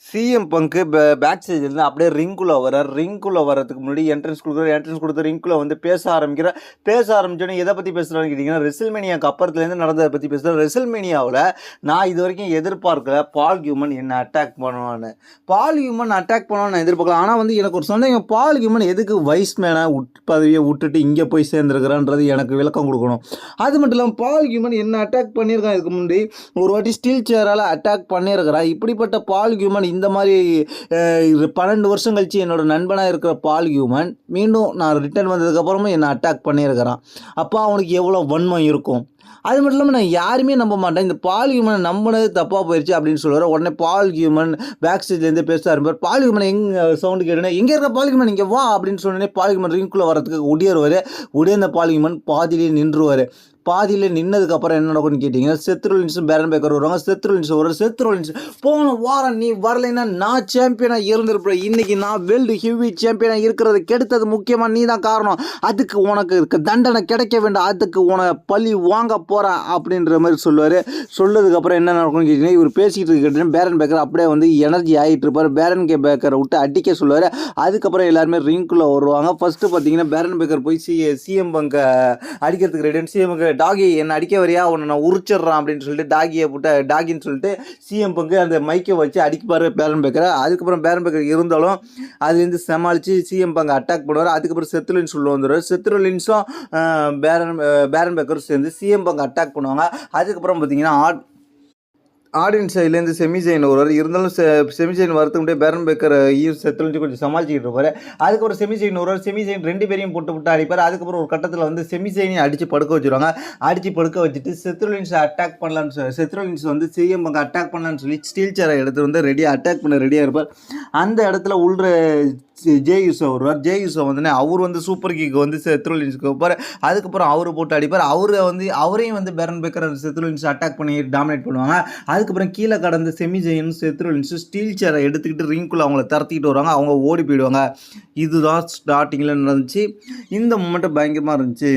CM பங்கு back ஸ்டேஜ்லேருந்து அப்படியே ரிங்குள்ளே வரார். ரிங்குள்ளே வரதுக்கு முன்னாடி என்ட்ரன்ஸ் கொடுக்குறாரு. என்ட்ரன்ஸ் கொடுத்து ரிங்குள்ளே வந்து பேச ஆரம்பிக்கிறார். பேச ஆரம்பிச்சோன்னே எதை பற்றி பேசுகிறான்னு கேட்டிங்கன்னா, ரெசில்மேனியாக்கு அப்புறத்துலேருந்து நடந்ததை பற்றி பேசுகிறார். ரெசில்மேனியாவில் நான் இது வரைக்கும் எதிர்பார்க்கல பால் ஹியூமன் என்னை அட்டாக் பண்ணுவான்னு. பால் ஹியூமன் அட்டாக் பண்ணுவான்னு நான் எதிர்பார்க்கல. ஆனால் வந்து எனக்கு ஒரு சந்தேகம், பால் ஹியூமன் எதுக்கு வைஸ் மேனை பதவியை விட்டுட்டு இங்கே போய் சேர்ந்துருக்கிறான்றது எனக்கு விளக்கம் கொடுக்கணும். அது மட்டும் இல்லாமல் பால் ஹியூமன் என்ன அட்டாக் பண்ணியிருக்கான். இதுக்கு முன்னாடி ஒரு வாட்டி ஸ்டீல் சேரால் அட்டாக் பண்ணியிருக்கிறான். இப்படிப்பட்ட பால் ஹியூமன் இந்த மாதிரி 12 வருஷம் கழிச்சு என்னோட நண்பனாக இருக்கிற பால் ஹியூமன் மீண்டும் நான் ரிட்டர்ன் வந்ததுக்கப்புறமும் என்னை அட்டாக் பண்ணியிருக்கிறான். அப்போ அவனுக்கு எவ்வளோ வன்மம் இருக்கும். அது மட்டும் இல்லாமல் நான் யாருமே நம்ப மாட்டேன். இந்த பால் ஹியூமனை நம்பினது தப்பாக போயிடுச்சு அப்படின்னு சொல்லுவார். உடனே பால் ஹியூமன் பேக் ஸ்டேஜ்லேருந்து பேச ஆரம்பிப்பார். பால் ஹியூமன் எங்கே சவுண்டு கேட்டுனே எங்கே இருக்க பால் ஹியூமன் இங்கே வா அப்படின்னு சொன்னோடனே பால் ஹியூமன் ரிங்குள்ளே வரதுக்கு ஒடியாருவார். ஒடியாந்த பால் ஹியூமன் பாதியிலே நின்றுவார். பாதியில் நின்னதுக்கப்புறம் என்ன நடக்கும்னு கேட்டிங்கன்னா, செத் ரோலின்ஸும் பேரன் பேக்கர் வருவாங்க. செத் ரோலின்ஸ் போன வாரம் நீ வரலைன்னா நான் சாம்பியனாக இருந்திருப்பேன். இன்றைக்கி நான் வேர்ல்டு ஹெவி சாம்பியனாக இருக்கிறது கெடுத்தது முக்கியமாக நீ தான் காரணம். அதுக்கு உனக்கு தண்டனை கிடைக்க வேண்டாம். அதுக்கு உனக்கு பழி வாங்க போகிறேன் அப்படின்ற மாதிரி சொல்லுவார். சொல்லதுக்கப்புறம் என்ன நடக்கும்னு கேட்டிங்கன்னா, இவர் பேசிக்கிட்டு இருக்கிட்டேன்னு பேரன் பேக்கர் அப்படியே வந்து எனர்ஜி ஆகிட்டு இருப்பார். பேரன் பேக்கரை விட்டு அடிக்க சொல்லுவார். அதுக்கப்புறம் எல்லாருமே ரிங்குள்ளே வருவாங்க. ஃபஸ்ட்டு பார்த்தீங்கன்னா பேரன் பேக்கர் போய் சிஎம் பங்கை அடிக்கிறதுக்கு ரெடின்னு சிஎம் டாகி என்னை அடிக்க வரியா, உன்னை நான் உரிச்சிட்றான் அப்படின்னு சொல்லிட்டு டாகியை போட்டு டாகின்னு சொல்லிட்டு சிஎம் பங்கு அந்த மைக்கை வச்சு அடிப்பார் பேரன் பேக்கரை. அதுக்கப்புறம் பேரன் பேக்கர் இருந்தாலும் அதுலேருந்து சமாளித்து சிஎம் பங்கு அட்டாக் பண்ணுவார். அதுக்கப்புறம் செத்ரோலின்ஸ் உள்ள வந்துடுவார். செத்ரோலின்ஸும் பேரன் பேக்கரும் சேர்ந்து சிஎம் பங்கு அட்டாக் பண்ணுவாங்க. அதுக்கப்புறம் பார்த்தீங்கன்னா ஆடியன்ஸ் சைட்லேருந்து செமிசைன் வருவார். இருந்தாலும் செமிசைன் வரதுக்கு முன்னாடி பேரன் பேக்கர் செத்துலேருந்து கொஞ்சம் சமாளிச்சுக்கிட்டு இருப்பார். அதுக்கப்புறம் செமிசைன் வருவார். செமிசைன் 2 பேரையும் போட்டு அடிப்பார். அதுக்கப்புறம் ஒரு கட்டத்தில் வந்து செமிசைனையும் அடித்து படுக்க வச்சுருவாங்க. அடித்து படுக்க வச்சுட்டு செத்ரோலின்ஸ் அட்டாக் பண்ணலான்னு செத்ரோலின்ஸ் வந்து சிஎம் பங்கு அட்டாக் பண்ணலான்னு சொல்லி ஸ்டீல் சேரை எடுத்து வந்து ரெடியாக அட்டாக் பண்ண ரெடியாக இருப்பார். அந்த இடத்துல உள்ள ஜேயூசோ வருவார். ஜேயூசோ வந்து அவர் வந்து சூப்பர் கிக்கு வந்து செத்ரோலின்ஸுக்கு வைப்பார். அதுக்கப்புறம் அவர் போட்டு அடிப்பார். அவரையும் வந்து பேரன் பேக்கர் செத்ரோலின்ஸ் அட்டாக் பண்ணி டாமினேட் பண்ணுவாங்க. அதுக்கப்புறம் கீழே கடந்த செமிஜெயின் செத்ரோலின்ஸு ஸ்டீல் சேரை எடுத்துக்கிட்டு ரிங்குள்ளே அவங்கள தரத்திக்கிட்டு வருவாங்க. அவங்க ஓடி போயிடுவாங்க. இதுதான் ஸ்டார்டிங்கில் நடந்துச்சு. இந்த மூமெண்ட்டு பயங்கரமாக இருந்துச்சு.